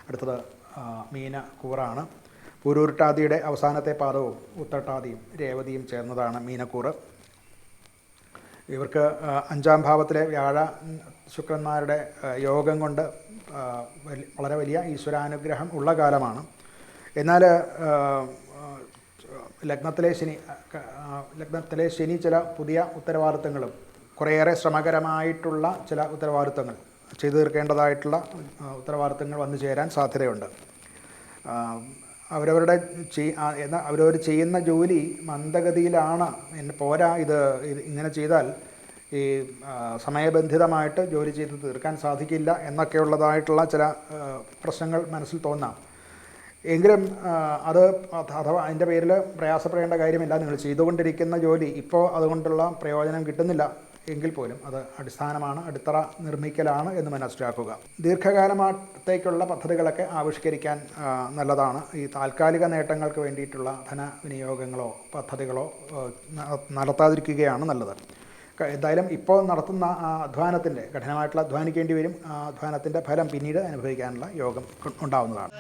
അടുത്തത് മീനക്കൂറാണ്. പൂരുരുട്ടാതിയുടെ അവസാനത്തെ പാദവും ഉത്രട്ടാതിയും രേവതിയും ചേർന്നതാണ് മീനക്കൂറ്. ഇവർക്ക് 5-ാം ഭാവത്തിലെ വ്യാഴ ശുക്രന്മാരുടെ യോഗം കൊണ്ട് വളരെ വലിയ ഈശ്വരാനുഗ്രഹം ഉള്ള കാലമാണ്. എന്നാൽ ലഗ്നത്തിലെ ശനി ചില പുതിയ ഉത്തരവാദിത്തങ്ങളും കുറേയേറെ ശ്രമകരമായിട്ടുള്ള ചില ഉത്തരവാദിത്തങ്ങൾ ചെയ്തു തീർക്കേണ്ടതായിട്ടുള്ള ഉത്തരവാദിത്തങ്ങൾ വന്നു ചേരാൻ സാധ്യതയുണ്ട്. അവരവർ ചെയ്യുന്ന ജോലി മന്ദഗതിയിലാണ്, പോരാ, ഇത് ഇങ്ങനെ ചെയ്താൽ ഈ സമയബന്ധിതമായിട്ട് ജോലി ചെയ്ത് തീർക്കാൻ സാധിക്കില്ല എന്നൊക്കെയുള്ളതായിട്ടുള്ള ചില പ്രശ്നങ്ങൾ മനസ്സിൽ തോന്നാം. എങ്കിലും അഥവാ അതിൻ്റെ പേരിൽ പ്രയാസപ്പെടേണ്ട കാര്യമില്ല. നിങ്ങൾ ചെയ്തുകൊണ്ടിരിക്കുന്ന ജോലി ഇപ്പോൾ അതുകൊണ്ടുള്ള പ്രയോജനം കിട്ടുന്നില്ല എങ്കിൽ പോലും അത് അടിസ്ഥാനമാണ്, അടിത്തറ നിർമ്മിക്കലാണ് എന്ന് മനസ്സിലാക്കുക. ദീർഘകാലത്തേക്കുള്ള പദ്ധതികളൊക്കെ ആവിഷ്കരിക്കാൻ നല്ലതാണ്. ഈ താൽക്കാലിക നേട്ടങ്ങൾക്ക് വേണ്ടിയിട്ടുള്ള ധനവിനിയോഗങ്ങളോ പദ്ധതികളോ നടത്താതിരിക്കുകയാണ് നല്ലത്. എന്തായാലും ഇപ്പോൾ നടത്തുന്ന അധ്വാനത്തിൻ്റെ, കഠിനമായിട്ടുള്ള അധ്വാനിക്കേണ്ടി വരും, ആ അധ്വാനത്തിൻ്റെ ഫലം പിന്നീട് അനുഭവിക്കാനുള്ള യോഗം ഉണ്ടാവുന്നതാണ്.